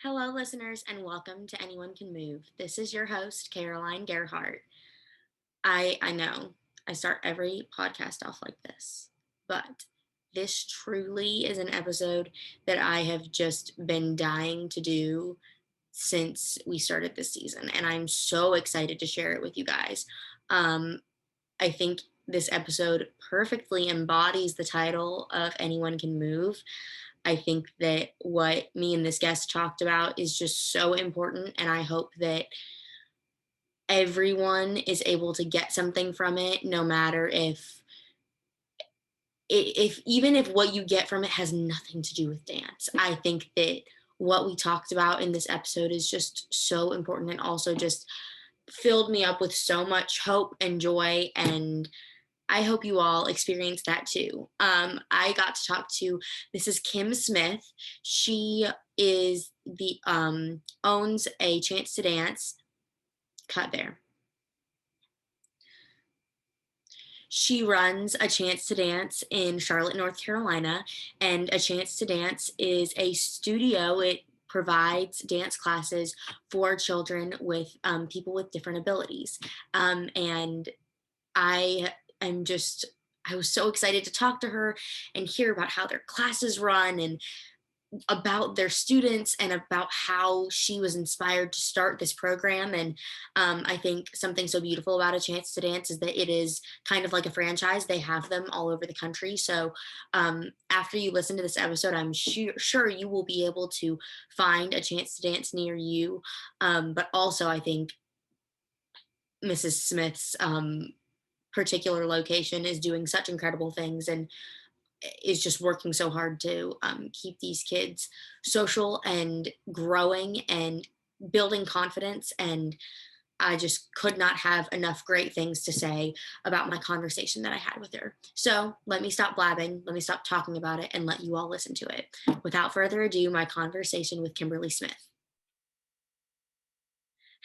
Hello, listeners, and welcome to Anyone Can Move. This is your host, Caroline Gerhart. I know I start every podcast off like this, but this truly is an episode that I have just been dying to do since we started this season, and I'm so excited to share it with you guys. Um, I think this episode perfectly embodies the title of Anyone Can Move. I think that what me and this guest talked about is just so important, and I hope that everyone is able to get something from it, no matter if even if what you get from it has nothing to do with dance. I think that what we talked about in this episode is just so important and also just filled me up with so much hope and joy, and I hope you all experience that too. I got to talk to Mrs. Kim Smith. She is the owns a Chance to Dance. Cut there. She runs a Chance to Dance in Charlotte, North Carolina, and a Chance to Dance is a studio. It provides dance classes for children with people with different abilities. And I am just, I was so excited to talk to her and hear about how their classes run and about their students and about how she was inspired to start this program. And I think something so beautiful about A Chance to Dance is that it is kind of like a franchise. They have them all over the country. So after you listen to this episode, I'm sure you will be able to find A Chance to Dance near you. But also, I think Mrs. Smith's particular location is doing such incredible things and is just working so hard to keep these kids social and growing and building confidence. And I just could not have enough great things to say about my conversation that I had with her. So let me stop blabbing, let me stop talking about it, and let you all listen to it. Without further ado, my conversation with Kimberly Smith.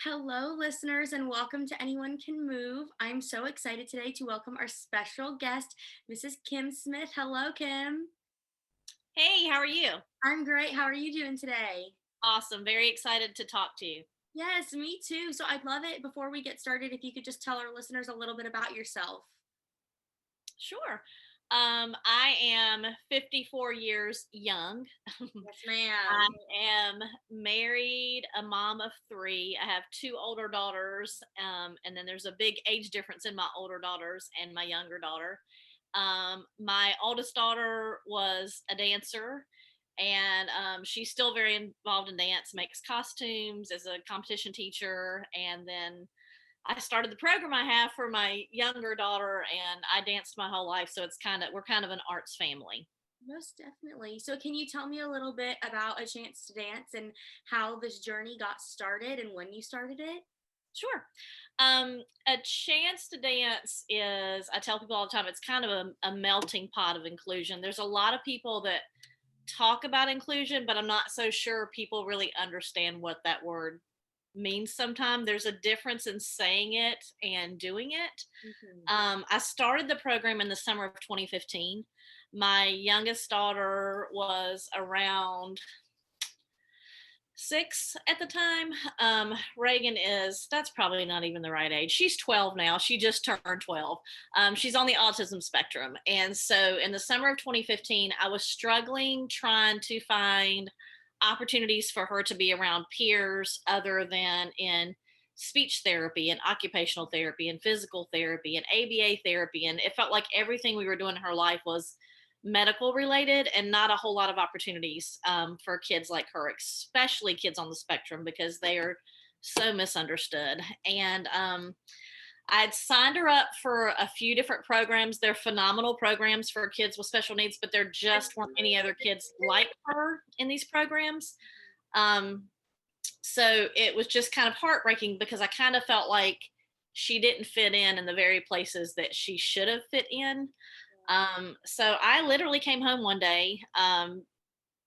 Hello, listeners, and welcome to Anyone Can Move. I'm so excited today to welcome our special guest, Mrs. Kim Smith. Hello, Kim. Hey, how are you? I'm great. How are you doing today? Awesome. Very excited to talk to you. Yes, me too. So I'd love it before we get started if you could just tell our listeners a little bit about yourself. Sure. I am 54 years young. Yes, ma'am. I am married, a mom of three. I have two older daughters, and then there's a big age difference in my older daughters and my younger daughter. My oldest daughter was a dancer, and she's still very involved in dance, makes costumes as a competition teacher, and then I started the program I have for my younger daughter, and I danced my whole life. So we're kind of an arts family. Most definitely. So can you tell me a little bit about A Chance to Dance and how this journey got started and when you started it? Sure. A chance to dance is, I tell people all the time, it's kind of a melting pot of inclusion. There's a lot of people that talk about inclusion, but I'm not so sure people really understand what that word means sometimes. There's a difference in saying it and doing it. Mhm. I started the program in the summer of 2015. My youngest daughter was around 6 at the time. Reagan that's probably not even the right age. She's 12 now. She just turned 12. She's on the autism spectrum. And so in the summer of 2015, I was struggling trying to find opportunities for her to be around peers other than in speech therapy and occupational therapy and physical therapy and ABA therapy. And it felt like everything we were doing in her life was medical related and not a whole lot of opportunities for kids like her, especially kids on the spectrum, because they are so misunderstood. And I'd signed her up for a few different programs. They're phenomenal programs for kids with special needs, but there just weren't any other kids like her in these programs. Um, so it was just kind of heartbreaking because I kind of felt like she didn't fit in the very places that she should have fit in. So I literally came home one day,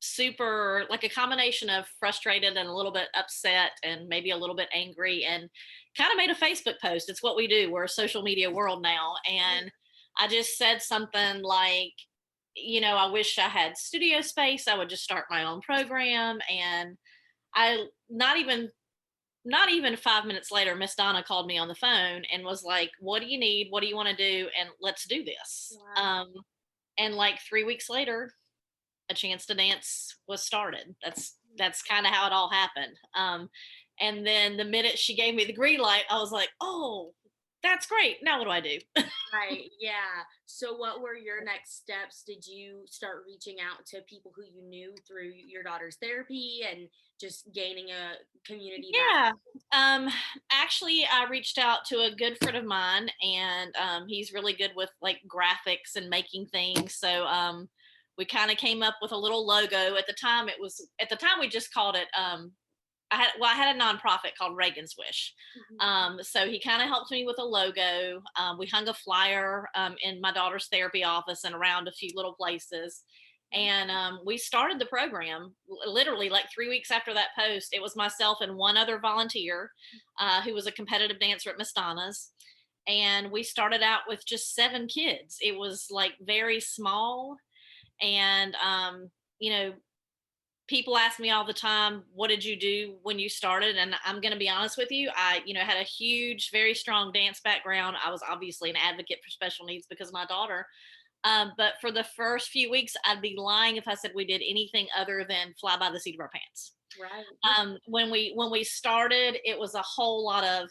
super like a combination of frustrated and a little bit upset and maybe a little bit angry, and kind of made a Facebook post. It's what we do. We're a social media world now. And I just said something like, I wish I had studio space. I would just start my own program. And I not even 5 minutes later, Miss Donna called me on the phone and was like, "What do you need? What do you want to do? And let's do this." Wow. And like 3 weeks later, a chance to dance was started. That's kind of how it all happened. And then the minute she gave me the green light, I was like, "Oh, that's great. Now what do I do?" Right. Yeah. So what were your next steps? Did you start reaching out to people who you knew through your daughter's therapy and just gaining a community that Yeah. Um, Actually, I reached out to a good friend of mine, and he's really good with like graphics and making things. So we kind of came up with a little logo. At the time we just called it. I had a nonprofit called Reagan's Wish. Mhm. So he kind of helped me with a logo. We hung a flyer in my daughter's therapy office and around a few little places. And we started the program literally like 3 weeks after that post. It was myself and one other volunteer who was a competitive dancer at Miss Donna's. And we started out with just 7 kids. It was like very small. And, you know, people ask me all the time, what did you do when you started? And I'm going to be honest with you, I had a huge, very strong dance background. I was obviously an advocate for special needs because of my daughter. But for the first few weeks, I'd be lying if I said we did anything other than fly by the seat of our pants. Right. When we started, it was a whole lot of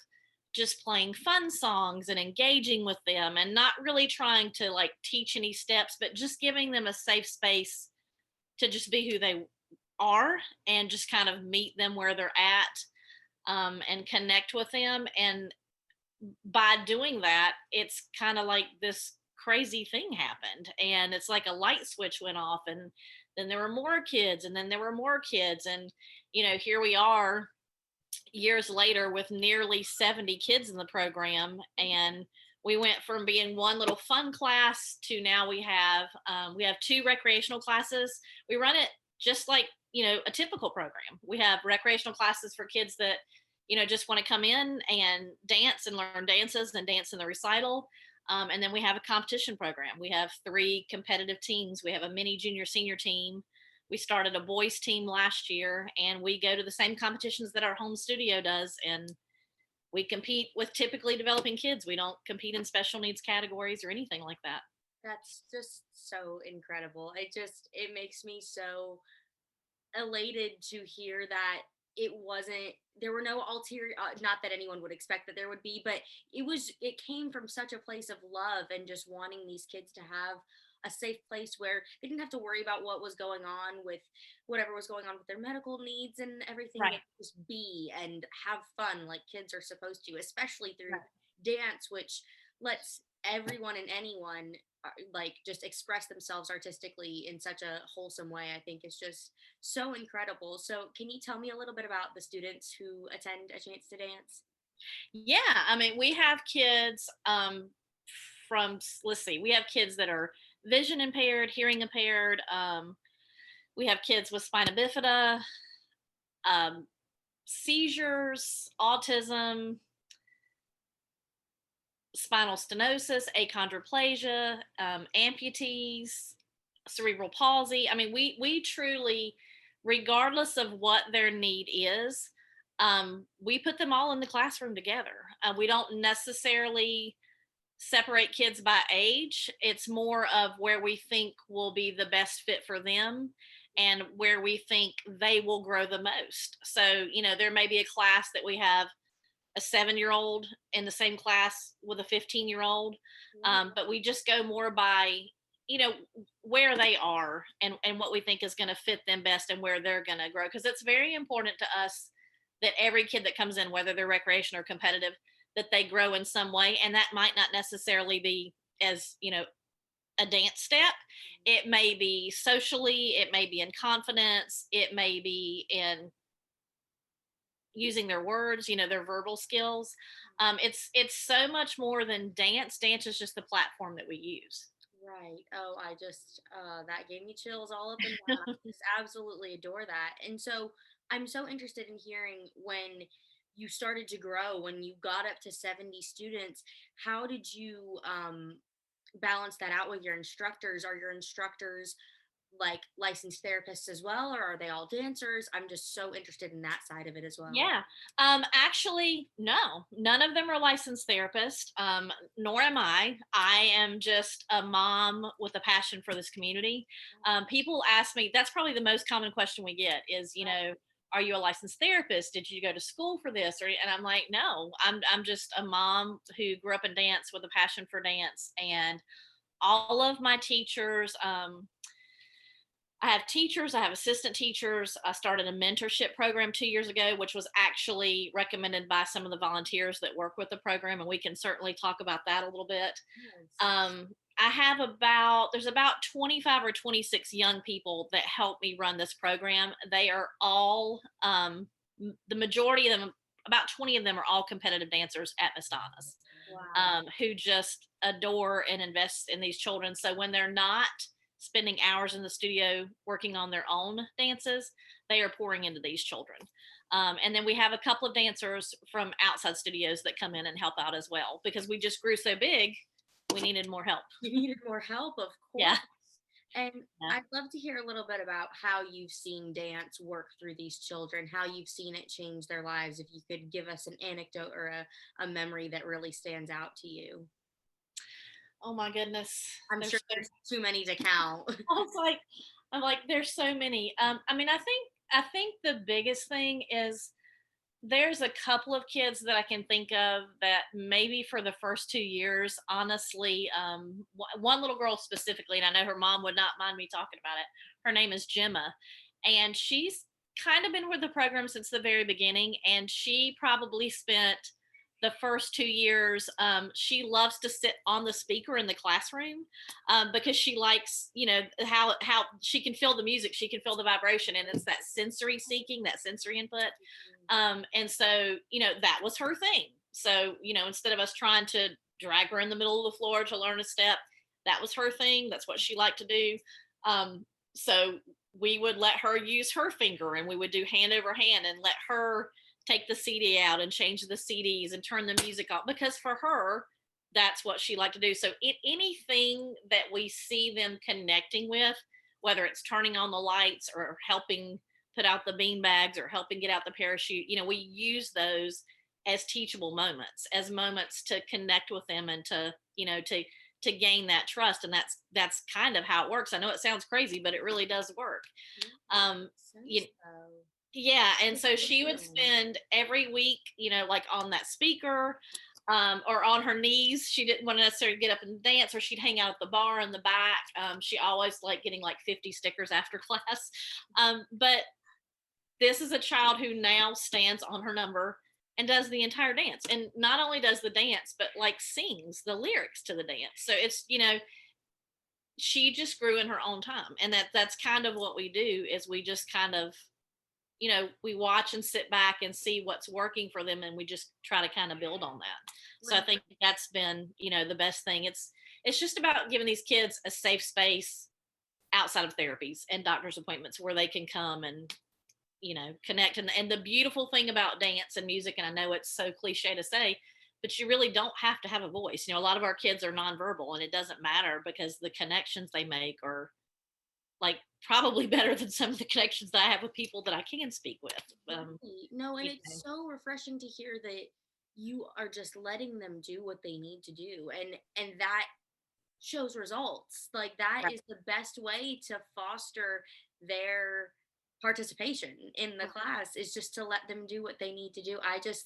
just playing fun songs and engaging with them and not really trying to like teach any steps, but just giving them a safe space to just be who they are and just kind of meet them where they're at, and connect with them. And by doing that, it's kind of like this crazy thing happened. And it's like a light switch went off, and then there were more kids, and then there were more kids. And, here we are years later with nearly 70 kids in the program. And we went from being one little fun class to now we have 2 recreational classes. We run it just like a typical program. We have recreational classes for kids that just want to come in and dance and learn dances and dance in the recital. And then we have a competition program. We have 3 competitive teams. We have a mini junior senior team. We started a boys team last year, and we go to the same competitions that our home studio does. And we compete with typically developing kids. We don't compete in special needs categories or anything like that. that's just so incredible. It makes me so elated to hear that it wasn't there were no ulterior not that anyone would expect that there would be, but it came from such a place of love and just wanting these kids to have a safe place where they didn't have to worry about what was going on with whatever was going on with their medical needs and everything. They Right. could just be and have fun like kids are supposed to, especially through Right. dance, which lets everyone and anyone like just express themselves artistically in such a wholesome way. I think it's just so incredible. So, can you tell me a little bit about the students who attend A Chance to Dance? Yeah. I mean, we have kids let's see, we have kids that are vision impaired, hearing impaired. We have kids with spina bifida, um, seizures, autism, spinal stenosis, achondroplasia, amputees, cerebral palsy. I mean, we truly, regardless of what their need is, we put them all in the classroom together. We don't necessarily separate kids by age. It's more of where we think will be the best fit for them and where we think they will grow the most. So, there may be a class that we have a 7-year-old in the same class with a 15-year-old. Right. But we just go more by, you know, where they are and what we think is going to fit them best and where they're going to grow. Because it's very important to us that every kid that comes in, whether they're recreation or competitive, that they grow in some way. And that might not necessarily be as, a dance step. It may be socially, it may be in confidence, it may be in using their words, their verbal skills. It's so much more than dance. Dance is just the platform that we use. Right. Oh, that gave me chills all up and down. I just absolutely adore that. And so I'm so interested in hearing when you started to grow, when you got up to 70 students, how did you balance that out with your instructors? Are your instructors like licensed therapists as well, or are they all dancers? I'm just so interested in that side of it as well. Yeah. Actually, no, none of them are licensed therapists, nor am I. I am just a mom with a passion for this community. People ask me, that's probably the most common question we get is, are you a licensed therapist? Did you go to school for this? And I'm like, no, I'm just a mom who grew up in dance with a passion for dance. And all of my teachers, I have teachers, I have assistant teachers. I started a mentorship program 2 years ago, which was actually recommended by some of the volunteers that work with the program. And we can certainly talk about that a little bit. Yes. I have there's about 25 or 26 young people that help me run this program. They are all, the majority of them, about 20 of them are all competitive dancers at Mastanas, Wow. who just adore and invest in these children. So when they're not spending hours in the studio working on their own dances, they are pouring into these children. And then we have a couple of dancers from outside studios that come in and help out as well because we just grew so big, we needed more help. You needed more help, of Yeah. course. And Yeah. I'd love to hear a little bit about how you've seen dance work through these children, how you've seen it change their lives. If you could give us an anecdote or a memory that really stands out to you. Oh my goodness. I'm sure There's so there's too many to count. I was like, I'm like, there's so many. I mean, I think the biggest thing is there's a couple of kids that I can think of that maybe for the first 2 years, honestly, one little girl specifically, and I know her mom would not mind me talking about it. Her name is Gemma, and she's kind of been with the program since the very beginning. And she probably spent the first 2 years. She loves to sit on the speaker in the classroom because she likes, how she can feel the music, she can feel the vibration, and it's that sensory seeking, that sensory input. And so, that was her thing. So, instead of us trying to drag her in the middle of the floor to learn a step, that was her thing. That's what she liked to do. So we would let her use her finger and we would do hand over hand and let her take the CD out and change the CDs and turn the music off because for her, that's what she liked to do. So anything that we see them connecting with, whether it's turning on the lights or helping put out the bean bags or helping get out the parachute, we use those as teachable moments, as moments to connect with them and to gain that trust. And that's kind of how it works. I know it sounds crazy, but it really does work. Yeah, Um, sense you, though. yeah, and It's so she would amazing. spend every week, like on that speaker, or on her knees. She didn't want to necessarily get up and dance, or she'd hang out at the bar in the back. She always liked getting like 50 stickers after class. But this is a child who now stands on her number and does the entire dance, and not only does the dance, but like sings the lyrics to the dance. So it's she just grew in her own time, and that's kind of what we do is we just kind of we watch and sit back and see what's working for them, and we just try to kind of build on that. So I Right. think that's been, the best thing. It's just about giving these kids a safe space outside of therapies and doctor's appointments where they can come and, connect. And the beautiful thing about dance and music, and I know it's so cliche to say, but you really don't have to have a voice. A lot of our kids are nonverbal, and it doesn't matter because the connections they make are like probably better than some of the connections that I have with people that I can speak with. Right. No, and You it's know, so refreshing to hear that you are just letting them do what they need to do, and that shows results. Like that right. is the best way to foster their participation in the class is just to let them do what they need to do. I just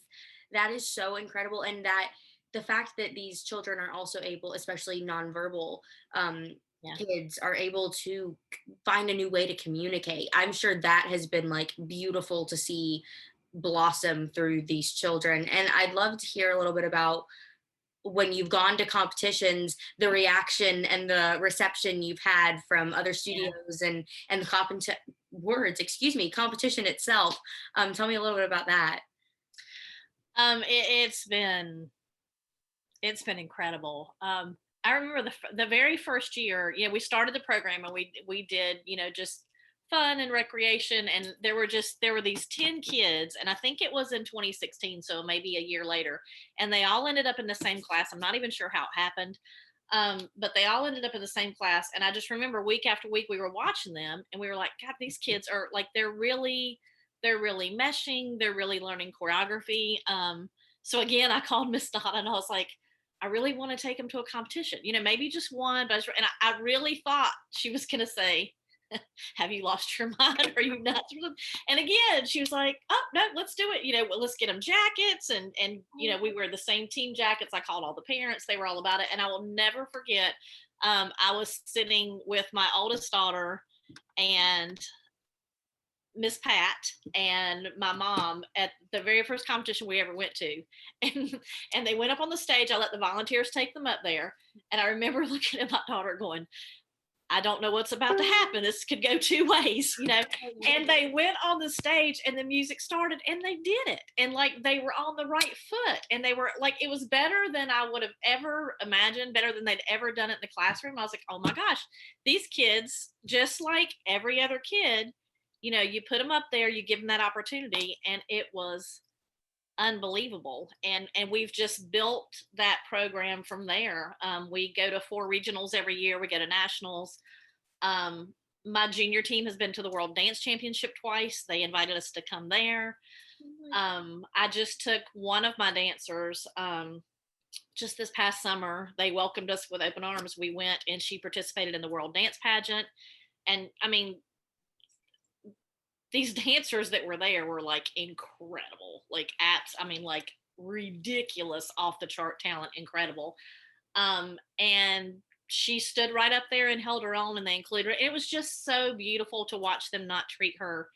that is so incredible, and that the fact that these children are also able, especially nonverbal Yeah. kids, are able to find a new way to communicate. I'm sure that has been like beautiful to see blossom through these children. And I'd love to hear a little bit about when you've gone to competitions, the reaction and the reception you've had from other Yeah. studios and the competition itself. Tell me a little bit about that. It's been incredible. I remember the very first year, we started the program and we did, just fun and recreation, and there were these 10 kids, and I think it was in 2016, so maybe a year later, and they all ended up in the same class. I'm not even sure how it happened. But they all ended up in the same class. And I just remember week after week we were watching them and we were like, God, these kids are like, they're really meshing, they're really learning choreography. So again, I called Miss Donna and I was like, I really want to take them to a competition, maybe just one. And I really thought she was going to say, have you lost your mind? Are you nuts? And again, she was like, oh no, let's do it. Well, let's get them jackets. And we wear the same team jackets. I called all the parents. They were all about it. And I will never forget. I was sitting with my oldest daughter and Miss Pat and my mom at the very first competition we ever went to. And they went up on the stage. I let the volunteers take them up there. And I remember looking at my daughter going, I don't know what's about to happen. This could go two ways, And they went on the stage and the music started and they did it. And like they were on the right foot and they were like, it was better than I would have ever imagined, better than they'd ever done it in the classroom. I was like, oh my gosh, these kids, just like every other kid, you put them up there, you give them that opportunity, and it was unbelievable. And we've just built that program from there. We go to 4 regionals every year. We go to nationals. My junior team has been to the World Dance Championship twice. They invited us to come there. I just took one of my dancers just this past summer. They welcomed us with open arms. We went and she participated in the World Dance Pageant. And I mean, these dancers that were there were like incredible, like like ridiculous, off the chart talent, incredible. And she stood right up there and held her own, and they included her. It was just so beautiful to watch them not treat her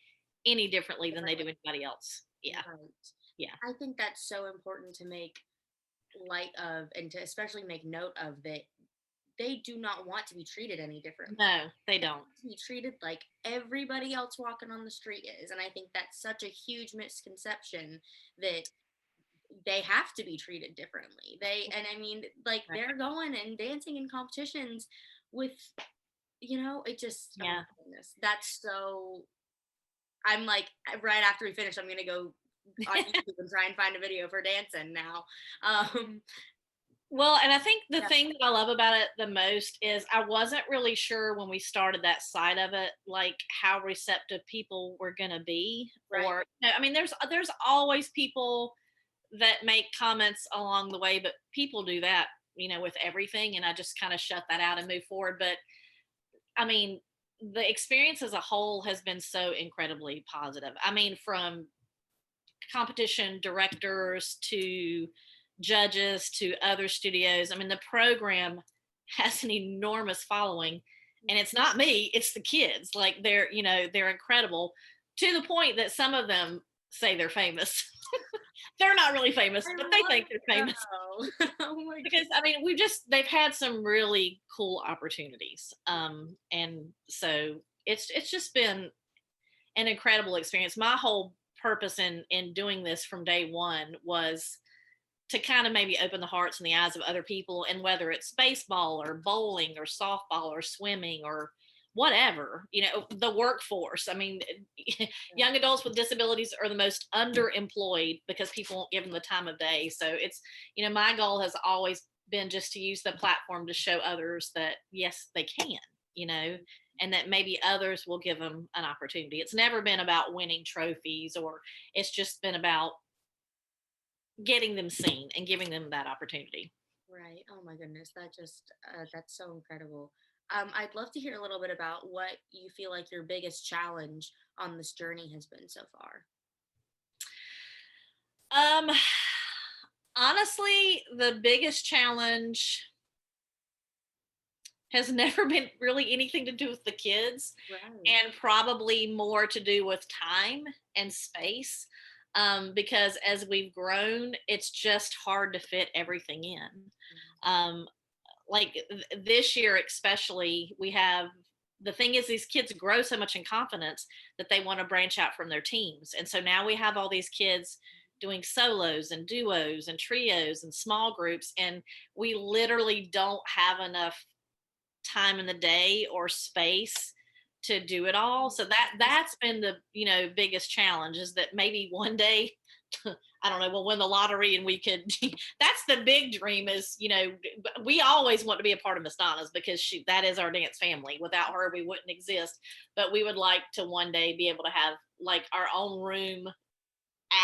any differently than they do anybody else. Yeah. Right. Yeah. I think that's so important to make light of and to especially make note of, that they do not want to be treated any differently. No, they don't. To be treated like everybody else walking on the street is. And I think that's such a huge misconception, that they have to be treated differently. And I mean, like, they're going and dancing in competitions with, it just, yeah. Oh my goodness, that's so, I'm like, right after we finish, I'm going to go on YouTube and try and find a video for dancing now. Well, and I think the thing that I love about it the most is I wasn't really sure when we started that side of it, like how receptive people were going to be. Right. Or, I mean, there's always people that make comments along the way, but people do that, with everything. And I just kind of shut that out and move forward. But I mean, the experience as a whole has been so incredibly positive. I mean, from competition directors to judges to other studios. I mean, the program has an enormous following, and it's not me, it's the kids. Like they're incredible, to the point that some of them say they're famous. They're not really famous, but they think they're famous. Oh my because I mean, they've had some really cool opportunities. And so it's just been an incredible experience. My whole purpose in doing this from day one was to kind of maybe open the hearts and the eyes of other people, and whether it's baseball or bowling or softball or swimming or whatever, the workforce. I mean, young adults with disabilities are the most underemployed because people won't give them the time of day. So it's, my goal has always been just to use the platform to show others that yes, they can, and that maybe others will give them an opportunity. It's never been about winning trophies, or it's just been about getting them seen and giving them that opportunity. Right. Oh my goodness. That's so incredible. I'd love to hear a little bit about what you feel like your biggest challenge on this journey has been so far. Honestly, the biggest challenge has never been really anything to do with the kids, Right. and probably more to do with time and space. Because as we've grown, it's just hard to fit everything in. Like this year, especially, the thing is, these kids grow so much in confidence that they want to branch out from their teams. And so now we have all these kids doing solos and duos and trios and small groups. And we literally don't have enough time in the day or space to do it all. So that's been the, biggest challenge, is that maybe one day I don't know, we'll win the lottery and we could that's the big dream, is, we always want to be a part of Miss Donna's, because that is our dance family. Without her, we wouldn't exist. But we would like to one day be able to have like our own room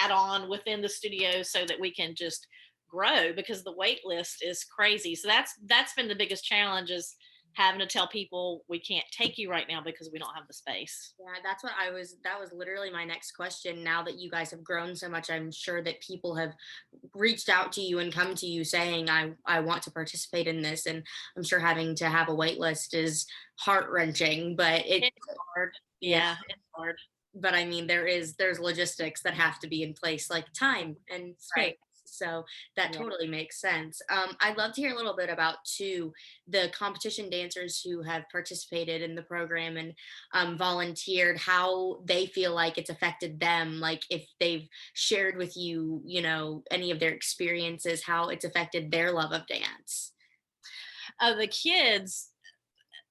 add on within the studio, so that we can just grow, because the wait list is crazy. So that's been the biggest challenge, is having to tell people we can't take you right now because we don't have the space. Yeah, that was literally my next question. Now that you guys have grown so much, I'm sure that people have reached out to you and come to you saying, I want to participate in this. And I'm sure having to have a wait list is heart wrenching, but It's hard. yeah, Yeah, it's hard. but I mean, there's logistics that have to be in place, like time and space. Right. So that Yeah. totally makes sense. I'd love to hear a little bit about too the competition dancers who have participated in the program and volunteered, how they feel like it's affected them. Like if they've shared with you, any of their experiences, how it's affected their love of dance. The kids,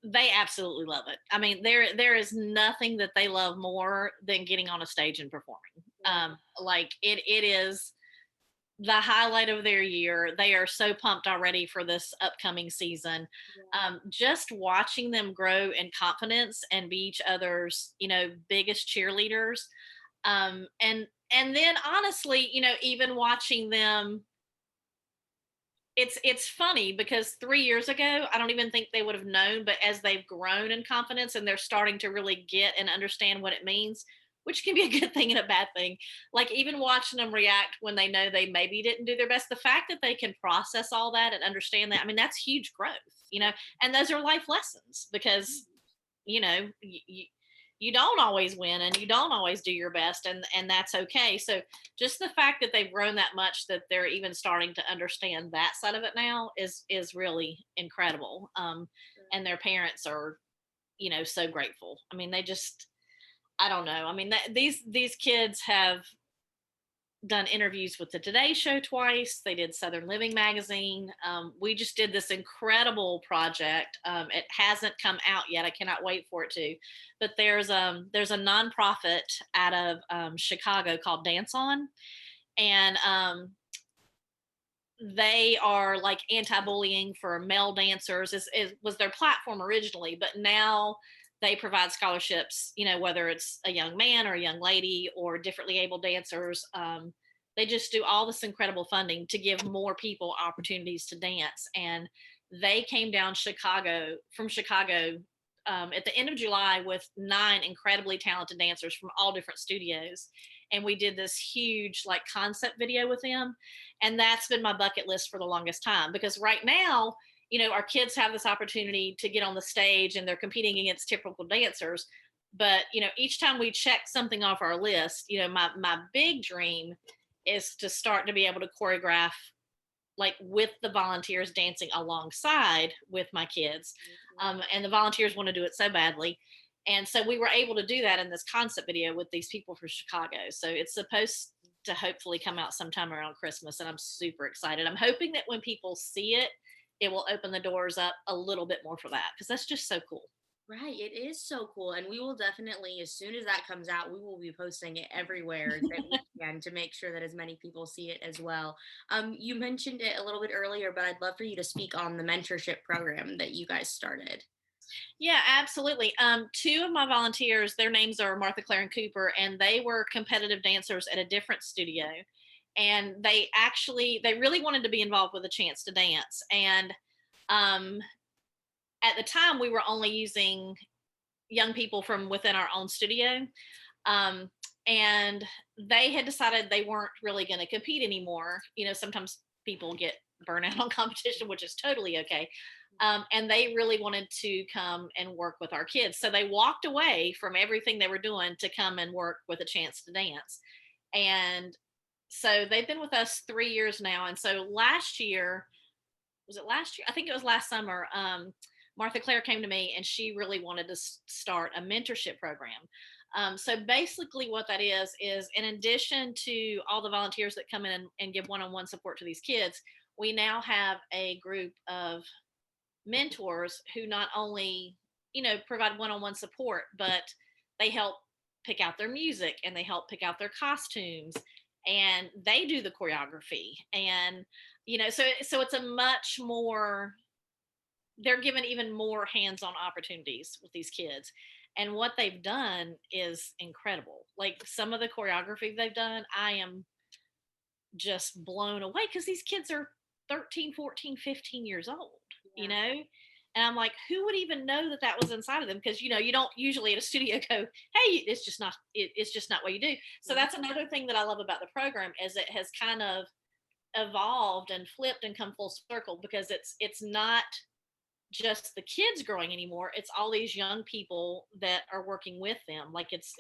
they absolutely love it. I mean, there is nothing that they love more than getting on a stage and performing. Like it is the highlight of their year. They are so pumped already for this upcoming season. Just watching them grow in confidence and be each other's, biggest cheerleaders. And then honestly, even watching them, it's funny, because 3 years ago, I don't even think they would have known, but as they've grown in confidence and they're starting to really get and understand what it means, which can be a good thing and a bad thing. Like even watching them react when they know they maybe didn't do their best, the fact that they can process all that and understand that, I mean, that's huge growth, and those are life lessons, because, you don't always win and you don't always do your best, and that's okay. So just the fact that they've grown that much, that they're even starting to understand that side of it now, is really incredible. And their parents are, so grateful. I mean, they just, I don't know. I mean, these kids have done interviews with the Today Show twice. They did Southern Living magazine. We just did this incredible project. It hasn't come out yet. I cannot wait for it to. But there's a nonprofit out of Chicago called Dance On, and they are like anti-bullying for male dancers. Was their platform originally, but now they provide scholarships, whether it's a young man or a young lady or differently able dancers. They just do all this incredible funding to give more people opportunities to dance. And they came down from Chicago at the end of July with 9 incredibly talented dancers from all different studios. And we did this huge like concept video with them. And that's been my bucket list for the longest time, because right now, our kids have this opportunity to get on the stage and they're competing against typical dancers. But, each time we check something off our list, my big dream is to start to be able to choreograph like with the volunteers, dancing alongside with my kids. And the volunteers want to do it so badly. And so we were able to do that in this concept video with these people from Chicago. So it's supposed to hopefully come out sometime around Christmas. And I'm super excited. I'm hoping that when people see it, it will open the doors up a little bit more for that, because that's just so cool. Right, it is so cool, and we will definitely, as soon as that comes out, we will be posting it everywhere that we can to make sure that as many people see it as well. You mentioned it a little bit earlier, but I'd love for you to speak on the mentorship program that you guys started. Yeah, absolutely. Two of my volunteers, their names are Martha, Claire, and Cooper, and they were competitive dancers at a different studio. And they really wanted to be involved with a chance to dance. And um, at the time, we were only using young people from within our own studio. Um, and they had decided they weren't really going to compete anymore. Sometimes people get burnout on competition, which is totally okay. And they really wanted to come and work with our kids. So they walked away from everything they were doing to come and work with a chance to dance. And so they've been with us 3 years now. And so last year, was it last year? I think it was last summer. Martha Claire came to me and she really wanted to start a mentorship program. So basically, what that is in addition to all the volunteers that come in and give one-on-one support to these kids, we now have a group of mentors who not only provide one-on-one support, but they help pick out their music and they help pick out their costumes and they do the choreography. And so it's a much more, they're given even more hands-on opportunities with these kids. And what they've done is incredible. Like some of the choreography they've done, I am just blown away because these kids are 13, 14, 15 years old, you Yeah. know? And I'm like, who would even know that that was inside of them? Because you don't usually at a studio go, "Hey, it's just not what you do." So Yeah. that's another thing that I love about the program is it has kind of evolved and flipped and come full circle because it's not just the kids growing anymore. It's all these young people that are working with them. Like it's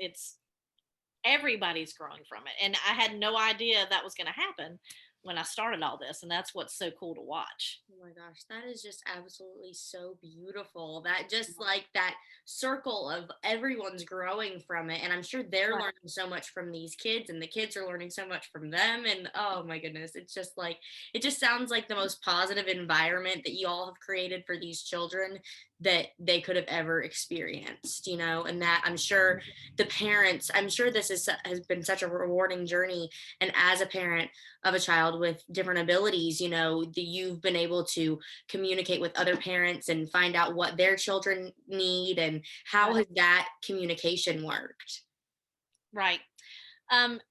everybody's growing from it. And I had no idea that was going to happen when I started all this. And that's what's so cool to watch. Oh my gosh, that is just absolutely so beautiful. That just like that circle of everyone's growing from it. And I'm sure they're Right. learning so much from these kids, and the kids are learning so much from them. And oh my goodness, it's just like, it just sounds like the most positive environment that you all have created for these children that they could have ever experienced, and that I'm sure the parents, I'm sure this has been such a rewarding journey. And as a parent of a child with different abilities, that you've been able to communicate with other parents and find out what their children need, and how Right. has that communication worked? Right.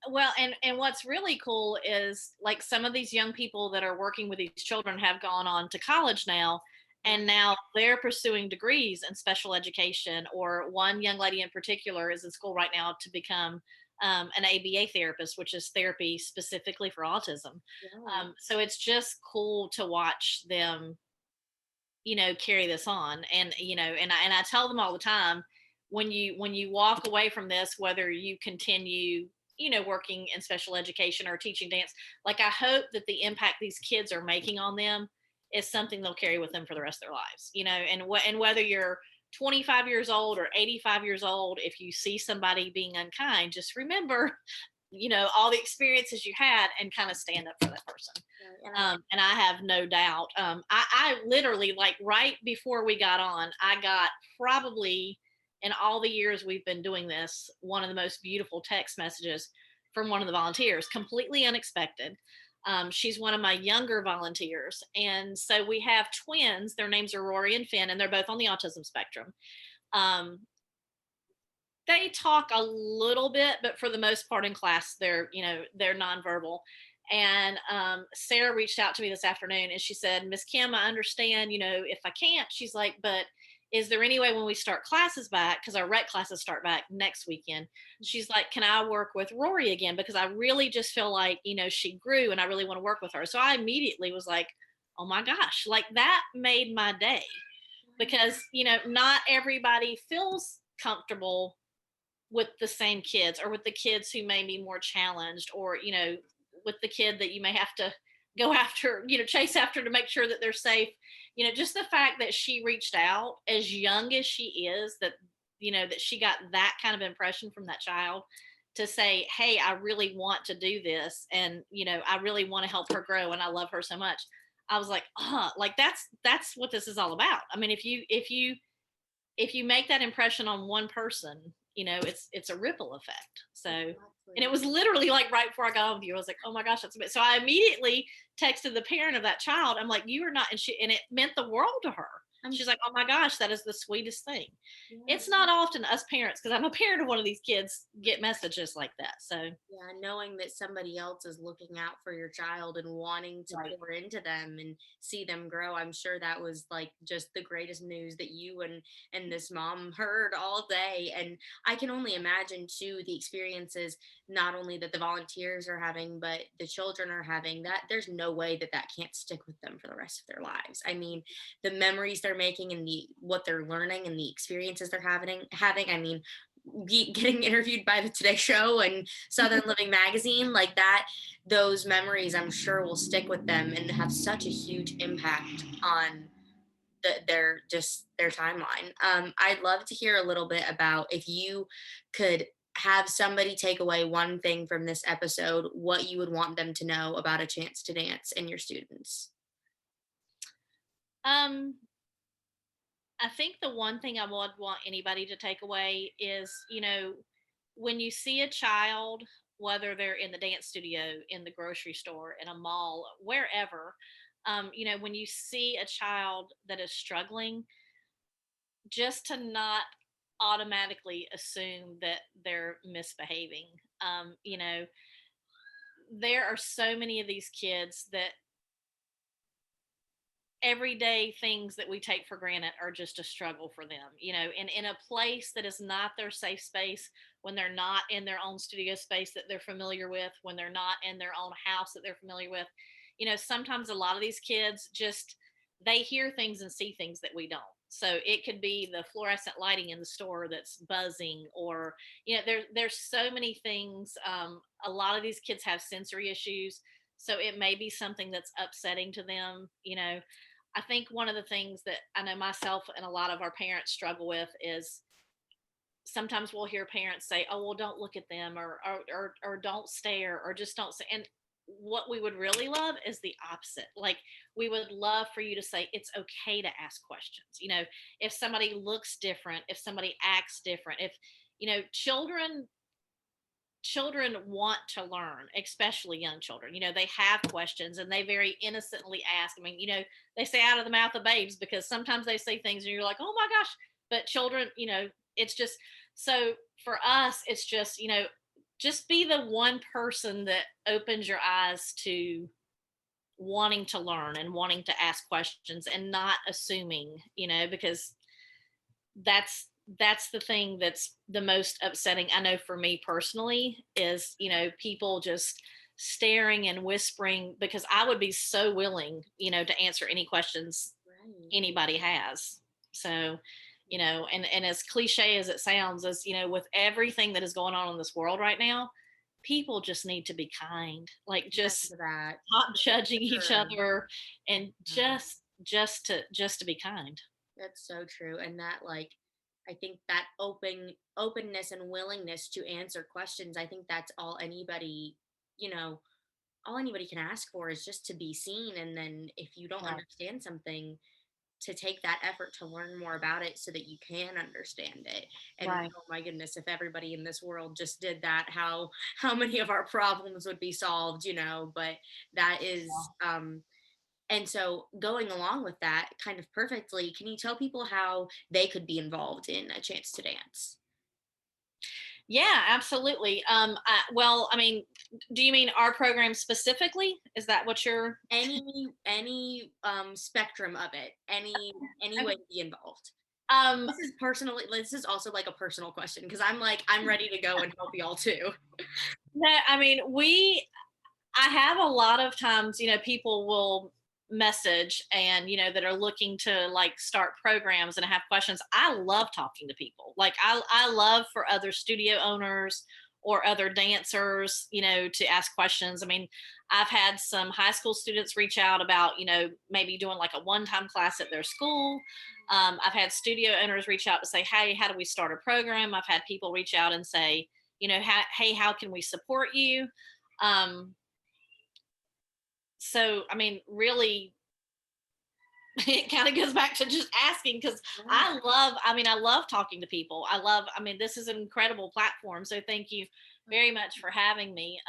Well, and what's really cool is like some of these young people that are working with these children have gone on to college now, Yeah. and now they're pursuing degrees in special education. Or one young lady in particular is in school right now to become an ABA therapist, which is therapy specifically for autism. Yeah. So it's just cool to watch them, carry this on. And and I tell them all the time, when you walk away from this, whether you continue working in special education or teaching dance, like I hope that the impact these kids are making on them is something they'll carry with them for the rest of their lives. And whether you're 25 years old or 85 years old, if you see somebody being unkind, just remember all the experiences you had and kind of stand up for that person. Right. And I And I have no doubt. I literally, like, right before we got on, I got probably in all the years we've been doing this, one of the most beautiful text messages from one of the volunteers, completely unexpected. She's one of my younger volunteers. And so we have twins. Their names are Rory and Finn, and they're both on the autism spectrum. Um, they talk a little bit, but for the most part in class, they're nonverbal. And Sarah reached out to me this afternoon and she said, "Miss Kim, I understand, if I can't," she's like, "but is there any way when we start classes back, because our rec classes start back next weekend," she's like, "can I work with Rory again? Because I really just feel like, she grew and I really want to work with her." So I immediately was like, oh my gosh, like that made my day. Because, not everybody feels comfortable with the same kids, or with the kids who may be more challenged, or with the kid that you may have to go after, chase after to make sure that they're safe. Just the fact that she reached out as young as she is, that she got that kind of impression from that child to say, "Hey, I really want to do this, and I really want to help her grow, and I love her so much." I was like, like that's what this is all about. I mean, if you make that impression on one person, it's a ripple effect. So, and it exactly. was literally like right before I got on with you, I was like, oh my gosh, that's amazing. So I immediately texted the parent of that child. I'm like, "You are not," and it meant the world to her. I'm She's like, "Oh my gosh, that is the sweetest thing." Yeah. It's not often us parents, because I'm a parent of one of these kids, get messages like that. So Yeah, knowing that somebody else is looking out for your child and wanting to right, pour into them and see them grow, I'm sure that was like just the greatest news that you and this mom heard all day. And I can only imagine too the experiences not only that the volunteers are having, but the children are having. That there's no way that that can't stick with them for the rest of their lives. I mean, the memories they're making and the what they're learning and the experiences they're having. I mean, getting interviewed by the Today Show and Southern Living Magazine, like that, those memories I'm sure will stick with them and have such a huge impact on their just their timeline. I'd love to hear a little bit about if you could have somebody take away one thing from this episode, what you would want them to know about A Chance to Dance and your students. um I think the one thing I would want anybody to take away is, when you see a child, whether they're in the dance studio, in the grocery store, in a mall, wherever, when you see a child that is struggling, just to not automatically assume that they're misbehaving. There are so many of these kids that everyday things that we take for granted are just a struggle for them, and in a place that is not their safe space, when they're not in their own studio space that they're familiar with, when they're not in their own house that they're familiar with. Sometimes a lot of these kids just, they hear things and see things that we don't. So it could be the fluorescent lighting in the store that's buzzing, or there's so many things. A lot of these kids have sensory issues, so it may be something that's upsetting to them. I think one of the things that I know myself and a lot of our parents struggle with is sometimes we'll hear parents say, "Oh, well, don't look at them," or "Don't stare," or "Just don't say." And what we would really love is the opposite. Like, we would love for you to say it's okay to ask questions. If somebody looks different, if somebody acts different, if children want to learn, especially young children. They have questions and they very innocently ask. I mean, they say out of the mouth of babes, because sometimes they say things and you're like, oh my gosh. But children, it's just, so for us, it's just, just be the one person that opens your eyes to wanting to learn and wanting to ask questions and not assuming, because that's the thing that's the most upsetting, I know, for me personally, is people just staring and whispering, because I would be so willing, to answer any questions Right. anybody has. So, and as cliche as it sounds, as with everything that is going on in this world right now, people just need to be kind, like, Amen just to that. not judging each True. other, and Yeah. just to be kind. That's so true. And that, like, I think that openness and willingness to answer questions, I think that's you know, all anybody can ask for is just to be seen. And then if you don't Right. understand something, to take that effort to learn more about it so that you can understand it. And Right. oh my goodness, if everybody in this world just did that, how many of our problems would be solved, but that is and so going along with that kind of perfectly, can you tell people how they could be involved in a chance to dance? Yeah, absolutely. Well, I mean, do you mean our program specifically? Is that what you're? Any spectrum of it, any way Okay. to be involved. Um, This is also like a personal question because I'm ready to go and help y'all too. no, I mean, I have a lot of times, people will message, and that are looking to, like, start programs and have questions. I love talking to people. Like, I love for other studio owners or other dancers, to ask questions. I mean, I've had some high school students reach out about, maybe doing like a one-time class at their school. I've had studio owners reach out to say, hey, how do we start a program? I've had people reach out and say, hey, how can we support you? Um, so, I mean, really, it kind of goes back to just asking, because Yeah. I love talking to people. I mean, this is an incredible platform. So thank you very much for having me.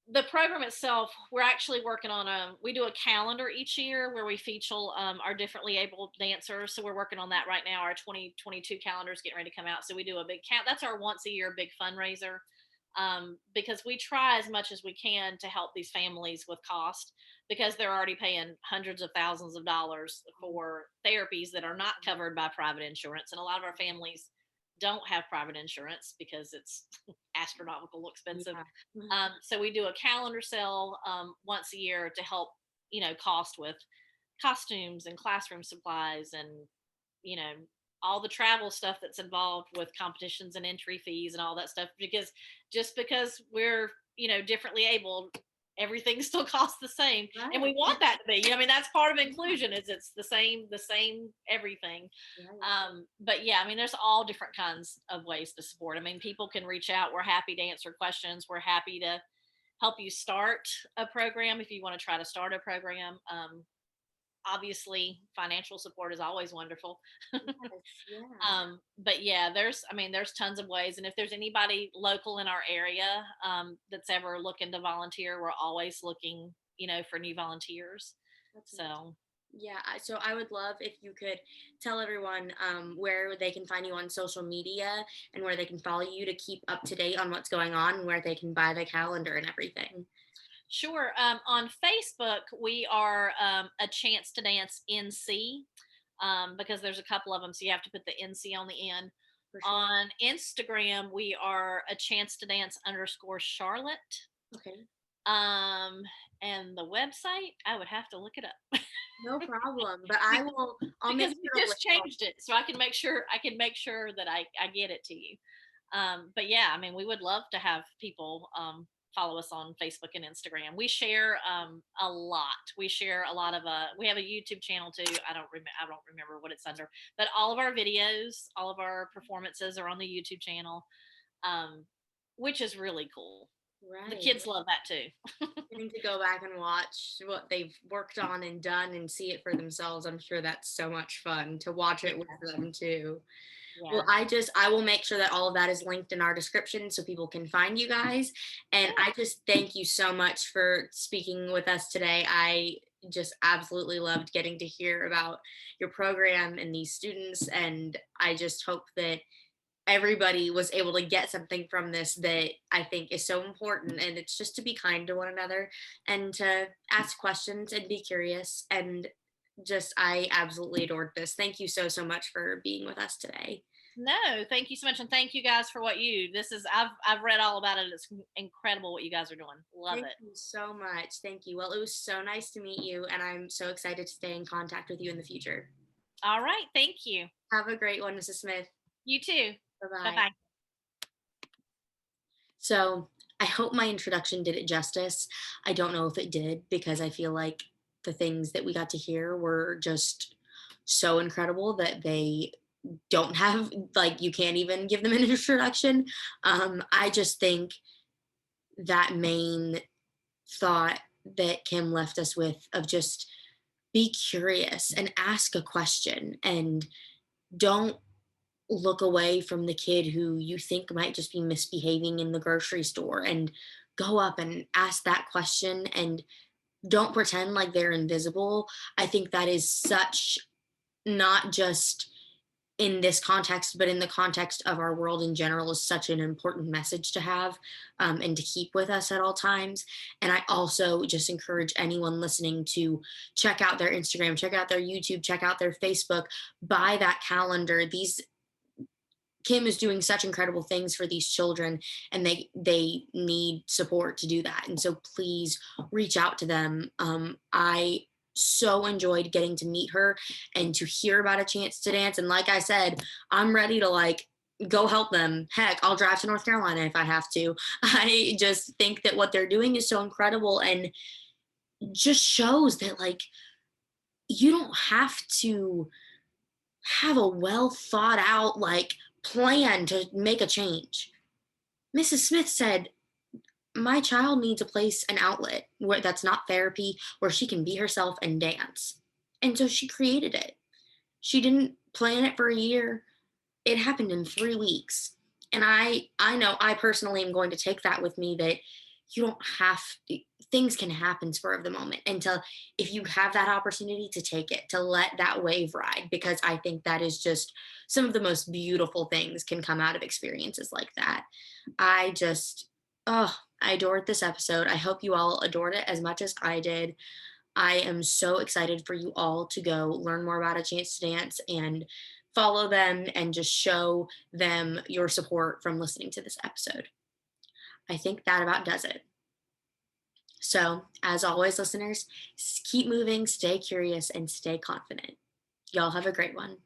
The program itself, we're actually working on we do a calendar each year where we feature our differently able dancers. So we're working on that right now. Our 2022 calendar is getting ready to come out. So we do a big count. That's our once a year big fundraiser, because we try as much as we can to help these families with cost, because they're already paying hundreds of thousands of dollars for therapies that are not covered by private insurance. And a lot of our families don't have private insurance because it's astronomical expensive. Yeah. So we do a calendar sale once a year to help, cost with costumes and classroom supplies, and you know all the travel stuff that's involved with competitions and entry fees and all that stuff, because just because we're differently able, everything still costs the same, and we Right. want that to be. I mean, that's part of inclusion, is it's the same everything. Right. But yeah, I mean, there's all different kinds of ways to support. I mean, people can reach out. We're happy to answer questions. We're happy to help you start a program if you want to try to start a program. obviously financial support is always wonderful. Yes, yeah. But yeah, there's tons of ways. And if there's anybody local in our area that's ever looking to volunteer, we're always looking, for new volunteers. That's amazing. So Yeah, so I would love if you could tell everyone where they can find you on social media and where they can follow you to keep up to date on what's going on and where they can buy the calendar and everything. sure. On Facebook, we are a Chance to Dance NC, because there's a couple of them, so you have to put the NC on the end. For sure. On Instagram, we are a Chance to Dance underscore Charlotte. Okay. Um, and the website, I would have to look it up. No problem. But I'll make Because sure we to just link all. changed it, so I can make sure that I get it to you. But yeah, I mean, we would love to have people follow us on Facebook and Instagram. We share a lot. We share a lot of we have a YouTube channel too. I don't remember what it's under, but all of our videos, all of our performances are on the YouTube channel, um, which is really cool. The Right. kids love that too. Getting to go back and watch what they've worked on and done and see it for themselves. I'm sure that's so much fun to watch Yeah, it with them too. Well, yeah. I will make sure that all of that is linked in our description so people can find you guys. And Sure. I just thank you so much for speaking with us today. I just absolutely loved getting to hear about your program and these students. And I just hope that everybody was able to get something from this that I think is so important. And it's just to be kind to one another and to ask questions and be curious. And just, I absolutely adored this. Thank you so, so much for being with us today. No, thank you so much, and thank you guys for what you. This is I've read all about it. It's incredible what you guys are doing. Love Thank it. you so much. Thank you. Well, it was so nice to meet you, and I'm so excited to stay in contact with you in the future. All right, thank you. Have a great one, Mrs. Smith. You too. Bye Bye bye. bye. So, I hope my introduction did it justice. I don't know if it did because I feel like the things that we got to hear were just so incredible that they don't have, like, you can't even give them an introduction. I just think that main thought that Kim left us with of just be curious and ask a question and don't look away from the kid who you think might just be misbehaving in the grocery store and go up and ask that question and don't pretend like they're invisible. I think that is such, not just in this context, but in the context of our world in general, is such an important message to have and to keep with us at all times. And I also just encourage anyone listening to check out their Instagram, check out their YouTube, check out their Facebook, buy that calendar. These Kim is doing such incredible things for these children and they need support to do that. And so please reach out to them. I so enjoyed getting to meet her and to hear about a chance to dance. And like I said, I'm ready to like go help them. Heck, I'll drive to North Carolina if I have to. I just think that what they're doing is so incredible and just shows that like you don't have to have a well thought out like plan to make a change. Mrs. Smith said, "My child needs a place, an outlet where that's not therapy, where she can be herself and dance." And so she created it. She didn't plan it for a year. It happened in 3 weeks. And I know I personally am going to take that with me that you don't have things can happen spur of the moment and to if you have that opportunity to take it to let that wave ride because I think that is just some of the most beautiful things can come out of experiences like that. I just oh I adored this episode. I hope you all adored it as much as I did. I am so excited for you all to go learn more about a chance to dance and follow them and just show them your support from listening to this episode. I think that about does it. So, as always, listeners, keep moving, stay curious, and stay confident. Y'all have a great one.